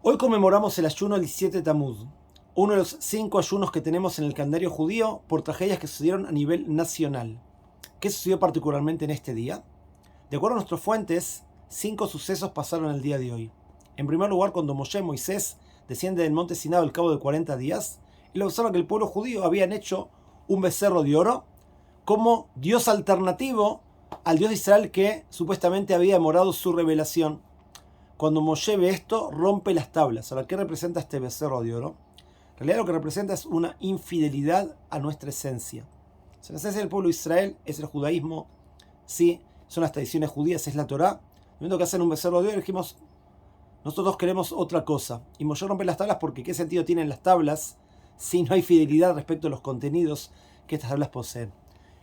Hoy conmemoramos el ayuno del 17 de Tammuz, uno de los 5 ayunos que tenemos en el calendario judío por tragedias que sucedieron a nivel nacional. ¿Qué sucedió particularmente en este día? De acuerdo a nuestras fuentes, 5 sucesos pasaron el día de hoy. En primer lugar, cuando Moisés desciende del monte Sinai al cabo de 40 días, él observa que el pueblo judío habían hecho un becerro de oro como Dios alternativo al Dios de Israel que supuestamente había demorado su revelación. Cuando Moshe ve esto, rompe las tablas. Ahora, ¿qué representa este becerro de oro? En realidad lo que representa es una infidelidad a nuestra esencia. O sea, la esencia del pueblo de Israel es el judaísmo, sí, son las tradiciones judías, es la Torá. Viendo que hacen un becerro de oro, dijimos, nosotros queremos otra cosa. Y Moshe rompe las tablas porque ¿qué sentido tienen las tablas si no hay fidelidad respecto a los contenidos que estas tablas poseen?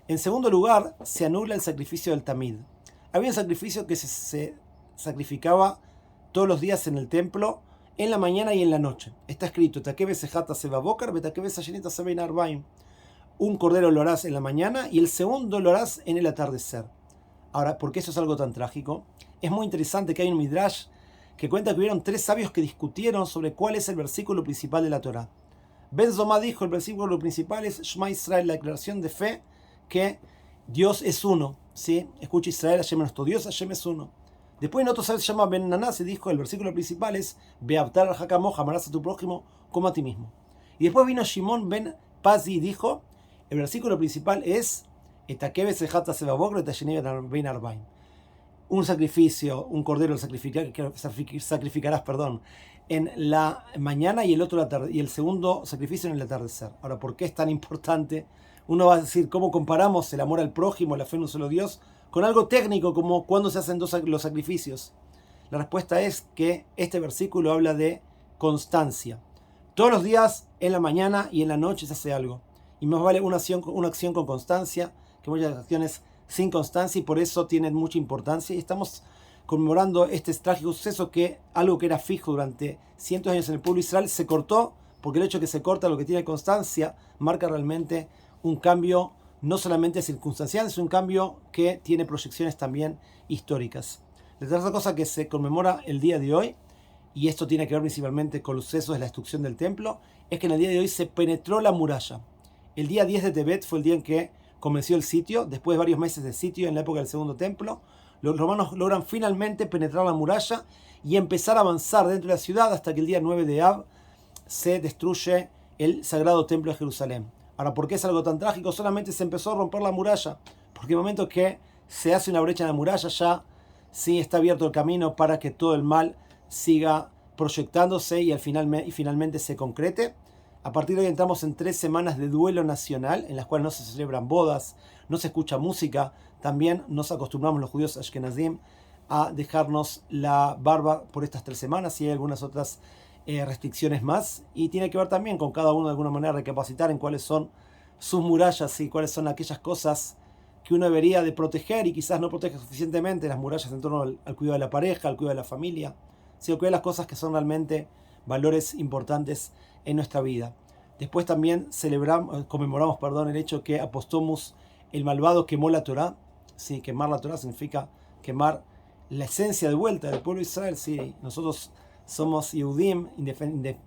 En segundo lugar, se anula el sacrificio del tamid. Había un sacrificio que se sacrificaba todos los días en el templo, en la mañana y en la noche. Está escrito, un cordero lo harás en la mañana y el segundo lo harás en el atardecer. Ahora, ¿por qué eso es algo tan trágico? Es muy interesante que hay un midrash que cuenta que hubieron 3 sabios que discutieron sobre cuál es el versículo principal de la Torá. Ben Zoma dijo, el versículo principal es Shema Israel, la declaración de fe que Dios es uno. ¿Sí? Escucha Israel, Hashem es nuestro Dios, Hashem es uno. Después en otro se llama Ben Naná, se dijo, el versículo principal es Beabtar al-Hakamoja, amarás a tu prójimo como a ti mismo. Y después vino Shimon Ben Pazi y dijo, el versículo principal es un sacrificio, un cordero sacrificarás, en la mañana y el segundo sacrificio en el atardecer. Ahora, ¿por qué es tan importante? Uno va a decir, ¿cómo comparamos el amor al prójimo, la fe en un solo Dios, con algo técnico como cuando se hacen los sacrificios? La respuesta es que este versículo habla de constancia. Todos los días, en la mañana y en la noche se hace algo. Y más vale una acción con constancia que muchas acciones sin constancia, y por eso tienen mucha importancia. Y estamos conmemorando este trágico suceso, que algo que era fijo durante cientos de años en el pueblo de Israel se cortó, porque el hecho de que se corta lo que tiene constancia marca realmente un cambio no solamente circunstancial, sino un cambio que tiene proyecciones también históricas. La tercera cosa que se conmemora el día de hoy, y esto tiene que ver principalmente con los sucesos de la destrucción del templo, es que en el día de hoy se penetró la muralla. El día 10 de Tebet fue el día en que comenzó el sitio. Después de varios meses de sitio en la época del segundo templo, los romanos logran finalmente penetrar la muralla y empezar a avanzar dentro de la ciudad hasta que el día 9 de Av se destruye el sagrado templo de Jerusalén. Ahora, ¿por qué es algo tan trágico? Solamente se empezó a romper la muralla, porque el momento que se hace una brecha en la muralla ya sí está abierto el camino para que todo el mal siga proyectándose y finalmente se concrete. A partir de hoy entramos en 3 semanas de duelo nacional, en las cuales no se celebran bodas, no se escucha música. También nos acostumbramos los judíos ashkenazim a dejarnos la barba por estas 3 semanas, y hay algunas otras restricciones más. Y tiene que ver también con cada uno de alguna manera recapacitar en cuáles son sus murallas y cuáles son aquellas cosas que uno debería de proteger y quizás no protege suficientemente. Las murallas en torno al cuidado de la pareja, al cuidado de la familia, sino que las cosas que son realmente valores importantes en nuestra vida. Después también conmemoramos el hecho que Apostomus, el malvado, quemó la Torá. Sí, quemar la Torá significa quemar la esencia de vuelta del pueblo de Israel. Sí, nosotros somos Yehudim,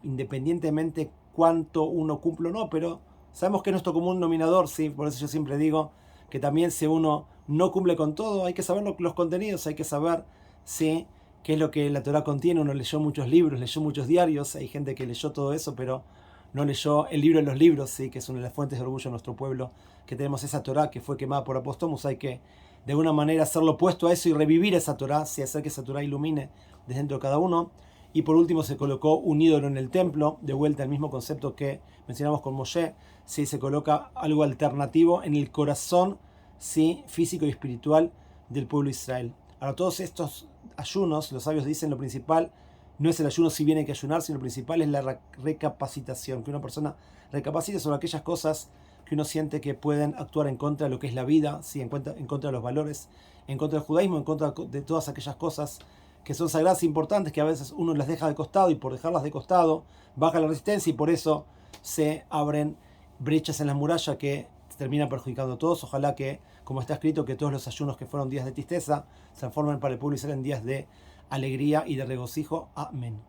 independientemente cuánto uno cumple o no, pero sabemos que es nuestro común denominador. Sí, por eso yo siempre digo que también si uno no cumple con todo, hay que saber los contenidos, hay que saber sí, qué es lo que la Torá contiene. Uno leyó muchos libros, leyó muchos diarios, hay gente que leyó todo eso, pero no leyó el libro de los libros, ¿sí? Que es una de las fuentes de orgullo de nuestro pueblo, que tenemos esa Torá que fue quemada por Apostomus. Hay que de alguna manera hacer lo opuesto a eso y revivir esa Torá, ¿sí? Hacer que esa Torá ilumine desde dentro de cada uno. Y por último se colocó un ídolo en el templo, de vuelta al mismo concepto que mencionamos con Moshe, ¿sí? Se coloca algo alternativo en el corazón, ¿sí? Físico y espiritual del pueblo de Israel. Ahora, todos estos ayunos, los sabios dicen, lo principal no es el ayuno si bien hay que ayunar, sino lo principal es la recapacitación, que una persona recapacite sobre aquellas cosas que uno siente que pueden actuar en contra de lo que es la vida, ¿sí? en contra de los valores, en contra del judaísmo, en contra de todas aquellas cosas que son sagradas e importantes, que a veces uno las deja de costado, y por dejarlas de costado baja la resistencia, y por eso se abren brechas en las murallas que terminan perjudicando a todos. Ojalá que, como está escrito, que todos los ayunos que fueron días de tristeza se transformen para el pueblo Israel en días de alegría y de regocijo. Amén.